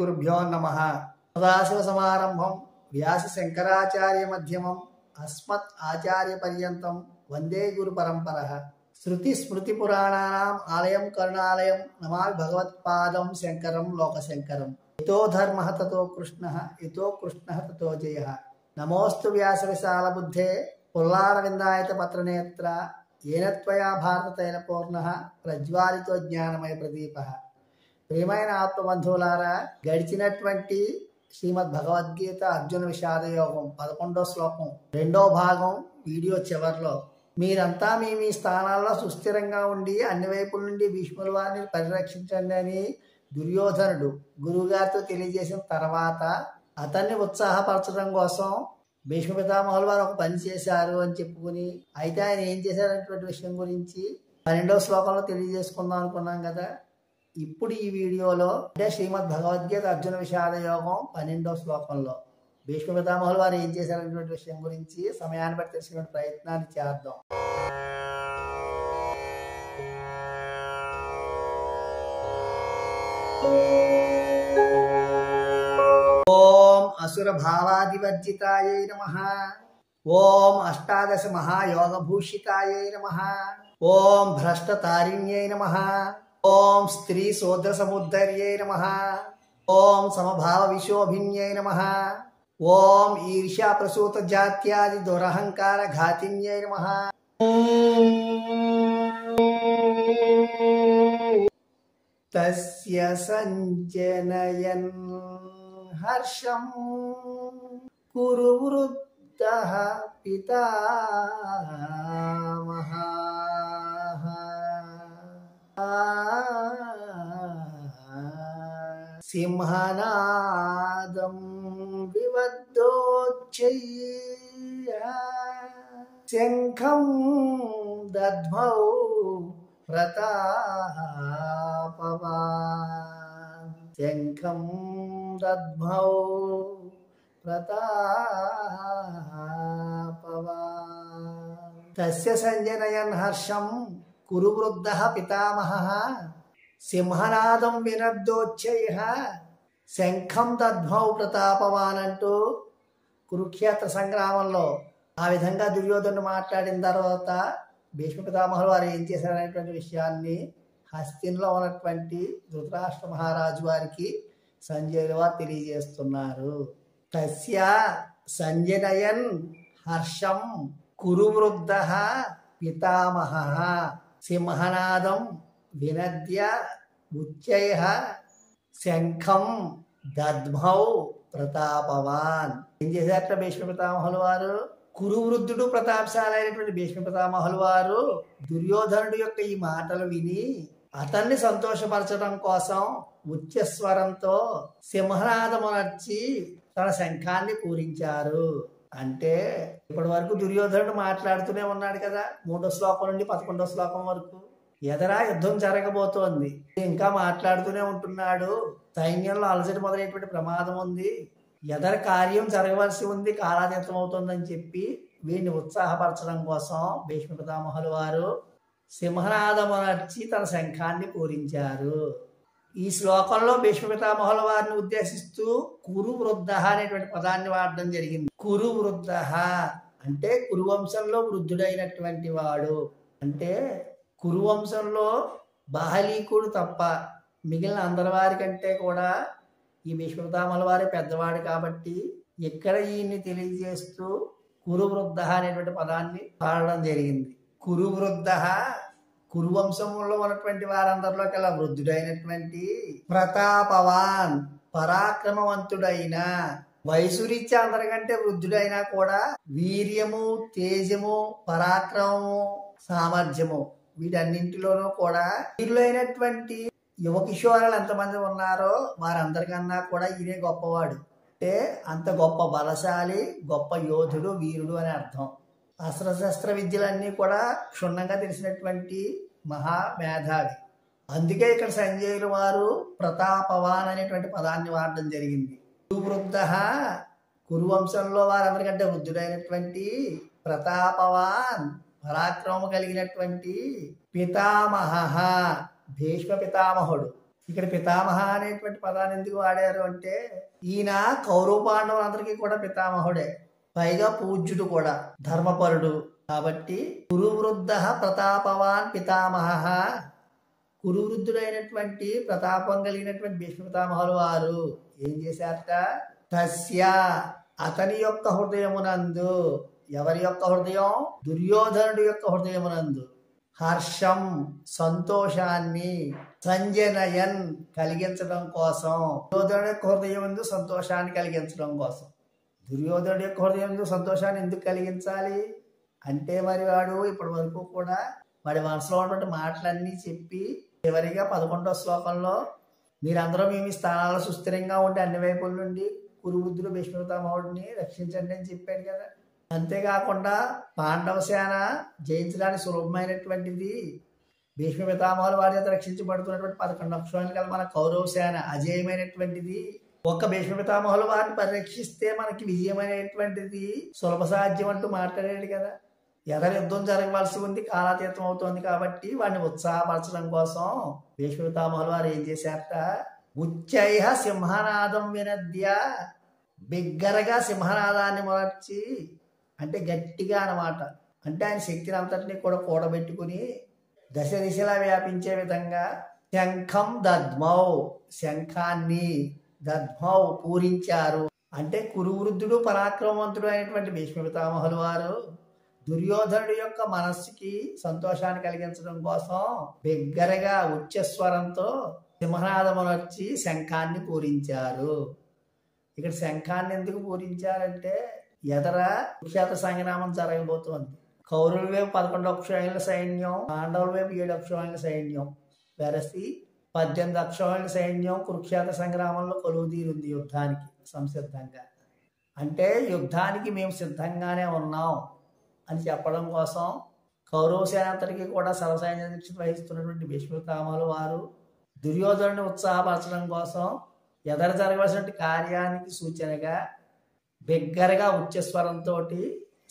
గురుభ్యో నమః. సదాశివ సమారంభం వ్యాస శంకరాచార్య మధ్యమం అస్మత్ ఆచార్య పర్యంతం వందే గురు పరంపరః. శృతి స్మృతి పురాణానాం ఆలయం కరుణాలయం నమామి భగవత్పాదం శంకరం లోకశంకరం. యతో ధర్మః తతో కృష్ణః యతో కృష్ణః తతో జయః. నమోస్తు వ్యాస విశాల బుద్ధే పుల్లారవిందాయత పత్రనేత్ర ఏన త్వయా భారత తైలపూర్ణః ప్రజ్వాలితో జ్ఞానమయ ప్రదీపః. ప్రియమైన ఆత్మబంధువులారా, గడిచినటువంటి శ్రీమద్ భగవద్గీత అర్జున విషాద యోగం 11వ శ్లోకం 2వ భాగం వీడియో చివరిలో మీరంతా మీ స్థానాల్లో సుస్థిరంగా ఉండి అన్ని వైపుల నుండి భీష్ముల వారిని పరిరక్షించండి అని దుర్యోధనుడు గురువుగారితో తెలియజేసిన తర్వాత అతన్ని ఉత్సాహపరచడం కోసం భీష్మ పితామహుల వారు ఒక పని చేశారు అని చెప్పుకుని, అయితే ఆయన ఏం చేశారనేటువంటి విషయం గురించి 12వ శ్లోకంలో తెలియజేసుకుందాం అనుకున్నాం కదా. ఇప్పుడు ఈ వీడియోలో అంటే శ్రీమద్ భగవద్గీత అర్జున విషాద యోగం 12వ శ్లోకంలో భీష్మ పితామహుల వారు ఏం చేశారనేటువంటి విషయం గురించి సమయాన్ని బట్టి తెలిసిన ప్రయత్నాన్ని చేద్దాం. ఓం అసుర భావాదివర్జితాయై నమః. ఓం అష్టాదశ మహాయోగభూషితాయై నమః. ఓం భ్రష్టతారిణ్యై నమః. ఓం స్త్రీ శూద్ర సముద్ధర్యై నమః. ఓం సమభావ విశోభిన్యై నమః. ఓం ఈర్ష్యా ప్రసూత జాత్యాది దురహంకార ఘాతిన్యై నమః. తస్య సంజనయన్ హర్షం కురు వృద్ధః పితామహః. సింహనాదం వివద్దోచ్చయ్య శంఖం దద్మౌ ప్రతాపవాన్. శంఖం దద్మౌ ప్రతాపవాన్. తస్య సంజనయన్ హర్షం కురు వృద్ధః పితామహః. సింహనాదం వినద్దోచ్చయ శంఖం దద్మౌ ప్రతాపవాన్ అంటూ కురుక్షేత్ర సంగ్రామంలో ఆ విధంగా దుర్యోధనుడు మాట్లాడిన తర్వాత భీష్మ పితామహులు వారు ఏం చేశారనేటువంటి విషయాన్ని హస్తిన్లో ఉన్నటువంటి ధృతరాష్ట్ర మహారాజు వారికి సంజయుల వారు తెలియజేస్తున్నారు. తస్య సంజనయన్ హర్షం కురు వృద్ధః పితామహః. సింహనాదం వినద్య ఉచ్చయ శంఖం దద్మౌ ప్రతాపవాన్. ఏం చేశారట భీష్మ పితామహుల వారు? కురువృద్ధుడు ప్రతాపశాలైనటువంటి భీష్మ పితామహుల వారు దుర్యోధనుడు యొక్క ఈ మాటలు విని అతన్ని సంతోషపరచడం కోసం ఉచ్చస్వరంతో సింహనాదమునర్చి తన శంఖాన్ని పూరించారు. అంటే ఇప్పటి వరకు దుర్యోధనుడు మాట్లాడుతూనే ఉన్నాడు కదా, 3వ శ్లోకం నుండి 11వ శ్లోకం వరకు. ఎదరా యుద్ధం జరగబోతోంది, ఇంకా మాట్లాడుతూనే ఉంటున్నాడు. సైన్యంలో అలజడి మొదలైనటువంటి ప్రమాదం ఉంది, ఎదర కార్యం జరగవలసి ఉంది, కాలాతీతం అవుతుందని చెప్పి వీడిని ఉత్సాహపరచడం కోసం భీష్మ పితామహుల వారు సింహనాదమునర్చి తన శంఖాన్ని పూరించారు. ఈ శ్లోకంలో భీష్మ పితామహుల వారిని ఉద్దేశిస్తూ కురు వృద్ధః అనేటువంటి పదాన్ని వాడడం జరిగింది. కురు వృద్ధః అంటే కురువంశంలో వృద్ధుడైనటువంటి వాడు. అంటే కురువంశంలో బాహలీకుడు తప్ప మిగిలిన అందరి వారి కంటే కూడా ఈ భీష్మ పితామహుల వారి పెద్దవాడు కాబట్టి ఇక్కడ ఈయన్ని తెలియజేస్తూ కురు వృద్ధః అనేటువంటి పదాన్ని వాడడం జరిగింది. కురు వృద్ధః కురువంశంలో ఉన్నటువంటి వారందరిలోకెల్లా వృద్ధుడైనటువంటి ప్రతాపవాన్ పరాక్రమవంతుడైన వయసురీత్యా అందరికంటే వృద్ధుడైనా కూడా వీర్యము, తేజము, పరాక్రమము, సామర్థ్యము వీటన్నింటిలోనూ కూడా వీరులైనటువంటి యువ కిషోరులు ఎంతమంది ఉన్నారో వారందరికన్నా కూడా ఈయనే గొప్పవాడు. అంటే అంత గొప్ప బలశాలి, గొప్ప యోధుడు, వీరుడు అని అర్థం. అస్త్రశస్త్ర విద్యలన్నీ కూడా క్షుణ్ణంగా తెలిసినటువంటి మహా మేధావి. అందుకే ఇక్కడ సంజయుల వారు ప్రతాపవాన్ అనేటువంటి పదాన్ని వాడడం జరిగింది. కురువృద్ధః కురువంశంలో వారందరికంటే వృద్ధుడైనటువంటి ప్రతాపవాన్ పరాక్రమము కలిగినటువంటి పితామహః భీష్మ పితామహుడు. ఇక్కడ పితామహ అనేటువంటి పదాన్ని ఎందుకు వాడారు అంటే ఈయన కౌరవ పాండవులందరికీ కూడా పితామహుడే, పైగా పూజ్యుడు కూడా, ధర్మపరుడు. కాబట్టి కురువృద్ధ ప్రతాపవాన్ పితామహ, కురువృద్ధుడైనటువంటి ప్రతాపం కలిగినటువంటి భీష్మ పితామహులు వారు ఏం చేశారట? తస్య అతని యొక్క హృదయమునందు, ఎవరి యొక్క హృదయం? దుర్యోధనుడి యొక్క హృదయమునందు హర్షం సంతోషాన్ని, సంజనయన్ కలిగించడం కోసం, దుర్యోధనుడి యొక్క హృదయం ముందు సంతోషాన్ని కలిగించడం కోసం. దుర్యోధనుడి యొక్క హృదయం ముందు సంతోషాన్ని ఎందుకు కలిగించాలి అంటే మరి వాడు ఇప్పటి వరకు కూడా వాడి మనసులో ఉన్నటువంటి మాటలన్నీ చెప్పి చివరిగా 11వ శ్లోకంలో మీరందరూ మీ స్థానాల్లో సుస్థిరంగా ఉండి అన్ని వైపుల నుండి కురువృద్ధుడు భీష్మ పితామహుడిని రక్షించండి అని చెప్పాడు కదా. అంతేకాకుండా పాండవ సేన జయించడానికి సులభమైనటువంటిది, భీష్మ పితామహుల వారి చేత రక్షించబడుతున్నటువంటి 11 అక్షరాలు కల మన కౌరవ సేన అజేయమైనటువంటిది. ఒక్క భీష్మ పితామహుల వారిని పరిరక్షిస్తే మనకి విజయమైనటువంటిది సులభ సాధ్యం అంటూ మాట్లాడాడు కదా. ఎదరు యుద్ధం జరగవలసి ఉంది, కాలాతీతం అవుతోంది కాబట్టి వాడిని ఉత్సాహపరచడం కోసం భీష్మ పితామహుల వారు ఏం చేశారట? ఉచ్చైహ సింహనాదం వినద్య, బిగ్గరగా సింహనాదాన్ని మొదర్చి, అంటే గట్టిగా అన్నమాట. అంటే ఆయన శక్తిని అంతటినీ కూడా కూడబెట్టుకుని దశ దిశలా వ్యాపించే విధంగా శంఖం దద్మౌ, శంఖాన్ని దద్మౌ పూరించారు. అంటే కురువృద్ధుడు పరాక్రమవంతుడు అయినటువంటి భీష్మ పితామహులు వారు దుర్యోధనుడి యొక్క మనస్సుకి సంతోషాన్ని కలిగించడం కోసం బిగ్గరగా ఉచ్చస్వరంతో సింహనాదమునొచ్చి శంఖాన్ని పూరించారు. ఇక్కడ శంఖాన్ని ఎందుకు పూరించారంటే ఎదర కురుక్షేత్ర సంగ్రామం జరగబోతోంది. కౌరవుల వైపు 11 అక్షౌహిణుల సైన్యం, పాండవుల వైపు 7 అక్షౌహిణుల సైన్యం, వెరసి 18 అక్షౌహిణుల సైన్యం కురుక్షేత్ర సంగ్రామంలో కొలువుదీరుంది యుద్ధానికి సంసిద్ధంగా. అంటే యుద్ధానికి మేము సిద్ధంగానే ఉన్నాం అని చెప్పడం కోసం కౌరవ సేన అంతటికీ కూడా సర్వసైన్య దీక్ష వహిస్తున్నటువంటి భీష్మ పితామహులు వారు దుర్యోధనుని ఉత్సాహపరచడం కోసం ఎదర జరగవలసిన కార్యానికి సూచనగా బిగ్గరగా ఉచ్చస్వరంతో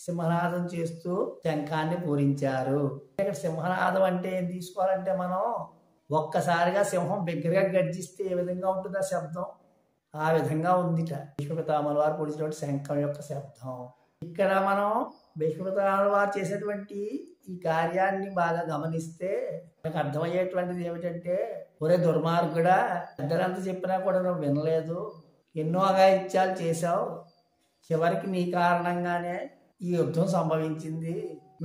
సింహనాదం చేస్తూ శంఖాన్ని పూరించారు. ఇక్కడ సింహనాదం అంటే ఏం తీసుకోవాలంటే మనం ఒక్కసారిగా సింహం బిగ్గరగా గర్జిస్తే ఏ విధంగా ఉంటుంది ఆ శబ్దం, ఆ విధంగా ఉందిట భీష్మ పితామహుల వారు పూరించినటువంటి శంఖం యొక్క శబ్దం. ఇక్కడ మనం భీష్మ పితామహుల వారు చేసేటువంటి ఈ కార్యాన్ని బాగా గమనిస్తే మనకు అర్థమయ్యేటువంటిది ఏమిటంటే, ఒరే దుర్మార్గుడా, పెద్దలంతా చెప్పినా కూడా నువ్వు వినలేదు, ఎన్నో అఘాయిత్యాలు చేశావు, చివరికి నీ కారణంగానే ఈ యుద్ధం సంభవించింది.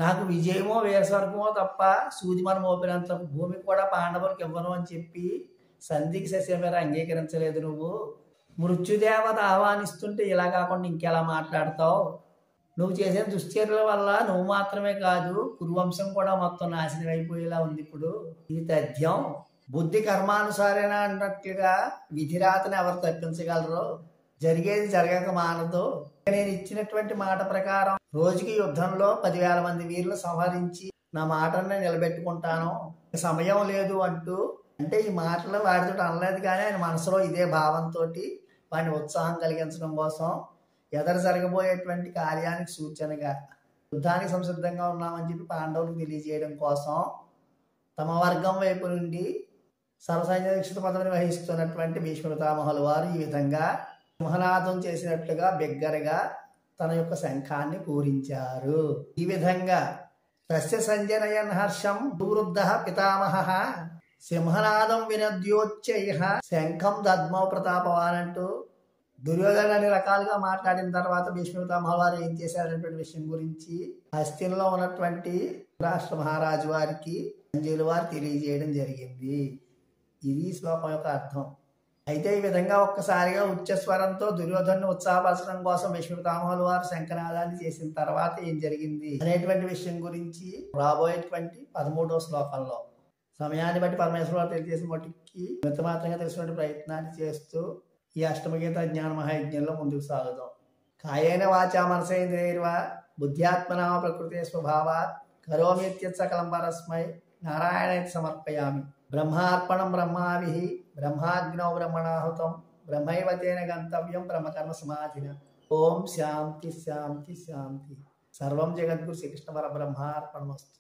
నాకు విజయమో వీరస్వర్గమో తప్ప సూది మనం మోపినంత భూమి కూడా పాండవులకు ఇవ్వను అని చెప్పి సంధికి సస్యం మీద అంగీకరించలేదు. నువ్వు మృత్యుదేవత ఆహ్వానిస్తుంటే ఇలా కాకుండా ఇంకెలా మాట్లాడతావు? నువ్వు చేసిన దుశ్చర్యల వల్ల నువ్వు మాత్రమే కాదు కురువంశం కూడా మొత్తం నాశనం అయిపోయేలా ఉంది. ఇప్పుడు ఇది తథ్యం. బుద్ధి కర్మానుసారేనా అన్నట్లుగా విధిరాతని ఎవరు తప్పించగలరు? జరిగేది జరగక మానదు. నేను ఇచ్చినటువంటి మాట ప్రకారం రోజుకి యుద్ధంలో 10,000 మంది వీరులు సంహరించి నా మాటను నిలబెట్టుకుంటాను, సమయం లేదు అంటూ, అంటే ఈ మాటలు వాడితో అనలేదు కానీ ఆయన మనసులో ఇదే భావంతో వాడిని ఉత్సాహం కలిగించడం కోసం ఎదరు జరగబోయేటువంటి కార్యానికి సూచనగా యుద్ధానికి సంసిద్ధంగా ఉన్నామని చెప్పి పాండవులకు తెలియజేయడం కోసం తమ వర్గం వైపు నుండి సర్వసైన్య దీక్షిత పదవిని వహిస్తున్నటువంటి భీష్మ పితామహుల వారు ఈ విధంగా సింహనాదం చేసినట్లుగా బిగ్గరగా తన యొక్క శంఖాన్ని పూరించారు. ఈ విధంగా తస్య సంజనయన్ హర్షం దువృద్ధ పితామహ సింహనాదం వినద్యోచ్చైహ శంఖం దద్మౌ ప్రతాపవాన్ అంటూ దుర్యోధన అన్ని రకాలుగా మాట్లాడిన తర్వాత భీష్మ పితామహుల వారు ఏం చేశారనేటువంటి విషయం గురించి హస్తిలో ఉన్నటువంటి రాష్ట్ర మహారాజు వారికి సంజయుల వారు తెలియజేయడం జరిగింది. ఇది శ్లోకం యొక్క అర్థం. అయితే ఈ విధంగా ఒక్కసారిగా ఉచ్చస్వరంతో దుర్యోధను ఉత్సాహపరచడం కోసం భీష్మ పితామహుల వారు శంఖనాదాన్ని చేసిన తర్వాత ఏం జరిగింది అనేటువంటి విషయం గురించి రాబోయేటువంటి 13వ శ్లోకంలో సమయాన్ని బట్టి పరమేశ్వర తెలియజేసిన మటుకి మితమాత్రంగా తెలిసినటువంటి ప్రయత్నాన్ని చేస్తూ ఈ అష్టమగీత జ్ఞాన మహాయజ్ఞంలో ముందుకు సాగుదాం. కాయేన వాచా మనసేంద్రియైర్వా బుద్ధ్యాత్మనామ ప్రకృతి స్వభావాత్ కరోమిత్యత్ సకలం పరస్మై నారాయణేతి సమర్పయామి. బ్రహ్మార్పణం బ్రహ్మావిః బ్రహ్మాగ్నౌ బ్రహ్మణాహుతం బ్రహ్మైవ తేన గంతవ్యం బ్రహ్మకర్మ సమాధిన. ఓం శాంతి శాంతి శాంతి. సర్వం జగద్గురు శ్రీకృష్ణ పరబ్రహ్మార్పణమస్తు.